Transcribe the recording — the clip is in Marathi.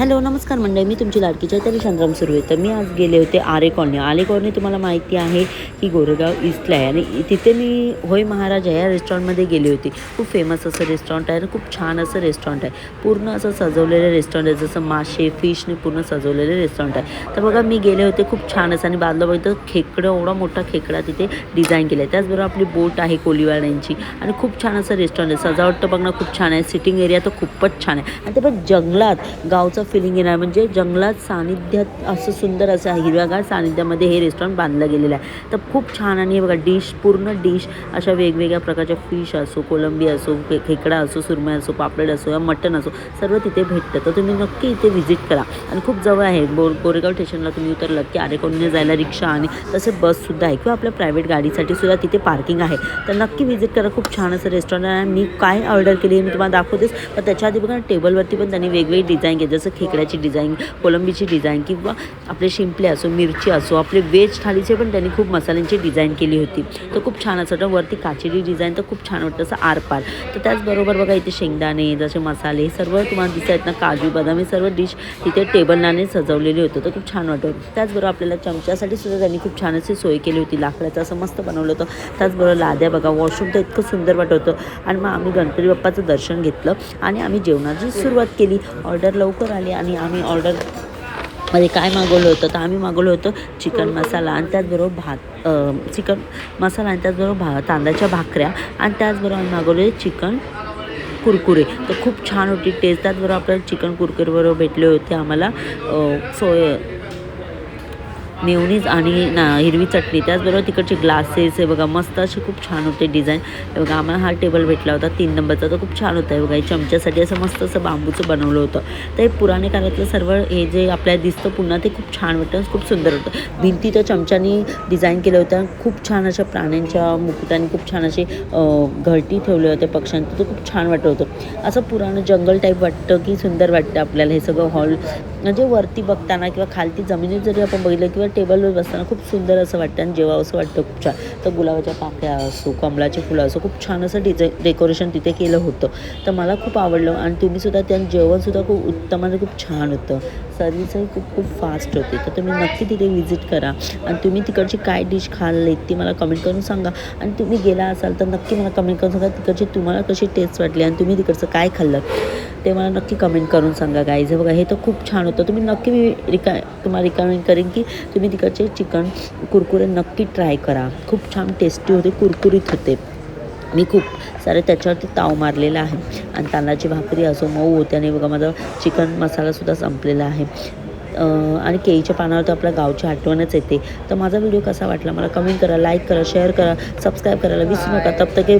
हॅलो नमस्कार मंडळी, मी तुमची लाडकी चैताली शांतराम सुरू आहे. तर मी आज गेले होते आरे कॉलनी तुम्हाला माहिती आहे की गोरेगाव ईस्टला आहे आणि तिथे मी होय महाराज या रेस्टॉरंटमध्ये गेली होती. खूप फेमस असं रेस्टॉरंट आहे आणि खूप छान असं रेस्टॉरंट आहे. पूर्ण असं सजवलेलं रेस्टॉरंट आहे, जसं मासे फिशने पूर्ण सजवलेलं रेस्टॉरंट आहे. तर बघा मी गेले होते, खूप छान असं आणि बाजूला बघितलं खेकडं, एवढा मोठा खेकडा तिथे डिझाईन केलं आहे. त्याचबरोबर आपली बोट आहे कोळीवाल्यांची आणि खूप छान असं रेस्टॉरंट आहे. सजावट तर बघणं खूप छान आहे, सिटिंग एरिया तर खूपच छान आहे आणि ते पण जंगलात गावचं फिलिंग येणार, म्हणजे जंगलात सानिध्यात असं सुंदर असं हिरव्यागार सानिध्यामध्ये हे रेस्टॉरंट बांधलं गेलेलं आहे. तर खूप छान आणि हे बघा डिश, पूर्ण डिश अशा वेगवेगळ्या प्रकारच्या फिश असो, कोलंबी असो, खेकडा असो, सुरमई असो, पापलेट असो या मटण असो, सर्व तिथे भेटतं. तर तुम्ही नक्की इथे व्हिजिट करा आणि खूप जवळ आहे. गोरेगाव स्टेशनला तुम्ही उतरलं की आरे कॉलनीला जायला रिक्षा आणि तसे बससुद्धा आहे किंवा आपल्या प्रायव्हेट गाडीसाठी सुद्धा तिथे पार्किंग आहे. तर नक्की व्हिजिट करा. खूप छान असं रेस्टॉरंट आहे. मी काय ऑर्डर केली आहे मी तुम्हाला दाखवतेच. पण त्याच्या आधी बघा टेबलवरती पण त्यांनी वेगवेगळी डिझाईन केली, जसं खेकड्याची डिझाईन, कोलंबीची डिझाईन किंवा आपले शिंपले असो, मिरची असो, आपले व्हेज थाळीचे पण त्यांनी खूप मसाल्यांची डिझाईन केली होती. तर खूप छान असं वाटतं. वरती काचेची डिझाईन तर खूप छान वाटतं, असं आरपार. तर त्याचबरोबर बघा इथे शेंगदाणे, जसे मसाले सर्व तुम्हाला दिसत आहेत ना, काजू बदाम हे सर्व डिश तिथे टेबलने सजवलेली होतं. तर खूप छान वाटतं. त्याचबरोबर आपल्याला चमच्यासाठी सुद्धा त्यांनी खूप छान अशी सोय केली होती, लाकडाचं असं मस्त बनवलं होतं. त्याचबरोबर लाद्या बघा, वॉशरूम तर इतकं सुंदर वाटत होतं. आणि मग आम्ही गणपती बाप्पाचं दर्शन घेतलं आणि आम्ही जेवणाची सुरुवात केली. ऑर्डर लवकर आली आणि आम्ही ऑर्डरमध्ये काय मागवलं होतं, तर आम्ही मागवलं होतं चिकन मसाला आणि त्याचबरोबर चिकन मसाला आणि त्याचबरोबर तांदळाच्या भाकऱ्या आणि त्याचबरोबर आम्ही मागवले चिकन कुरकुरे. तर खूप छान होती टेस्ट. त्याचबरोबर आपल्याला चिकन कुरकुरेबरोबर भेटले होते आम्हाला मेयोनीज आणि हिरवी चटणी. त्याचबरोबर तिकडचे ग्लासेस हे बघा मस्त असे खूप छान होते डिझाईन. हे बघा आम्हाला हा टेबल भेटला होता 3 नंबरचा. तर खूप छान होता. हे बघा हे चमच्यासाठी असं मस्त असं बांबूचं बनवलं होतं. तर हे पुराणे काळातलं सर्व हे जे आपल्याला दिसतं पुन्हा ते खूप छान वाटतं, खूप सुंदर होतं. भिंती तर चमच्यानी डिझाईन केलं होतं. खूप छान अशा प्राण्यांच्या मुकुटाने खूप छान असे घरटी ठेवले होते पक्ष्यांचं. तर खूप छान वाटत होतं. असं पुराणं जंगल टाईप वाटतं की सुंदर वाटतं आपल्याला हे सगळं हॉल. म्हणजे वरती बघताना किंवा खालती जमिनीत जरी आपण बघितलं किंवा टेबलवर बसताना खूप सुंदर असं वाटतं आणि जेव्हा असं वाटतं खूप छान. तर गुलाबाच्या पाकळ्या असो, कमळाची फुलं असो, खूप छान असं डेकोरेशन तिथे केलं होतं. तर मला खूप आवडलं आणि तुम्हीसुद्धा त्या जेवणसुद्धा खूप उत्तम आणि खूप छान होतं. सर्विसही खूप फास्ट होती. तर तुम्ही नक्की तिथे व्हिजिट करा आणि तुम्ही तिकडची काय डिश खाल्ली ती मला कमेंट करून सांगा. आणि तुम्ही गेला असाल तर नक्की मला कमेंट करून सांगा तिकडची तुम्हाला कशी टेस्ट वाटली आणि तुम्ही तिकडचं काय खाल्लं ते मला नक्की कमेंट करून सांगा गाईज. हे बघा हे तर खूप छान होतं. तुम्ही नक्की मी तुम्हाला रिकमेंड करेन की तुम्ही तिकडचे चिकन कुरकुरे नक्की ट्राय करा. खूप छान टेस्टी होते, कुरकुरीत होते. मी खूप सारे त्याच्यावरती ताव मारलेला आहे आणि तांदळाची भाकरी असो मऊ होते आणि बघा माझा चिकन मसालासुद्धा संपलेला आहे. आणि केळीच्या पानावर तर आपल्या गावची आठवणच येते. तर माझा व्हिडिओ कसा वाटला मला कमेंट करा, लाईक करा, शेअर करा, सबस्क्राईब करायला विसरू नका. तब तक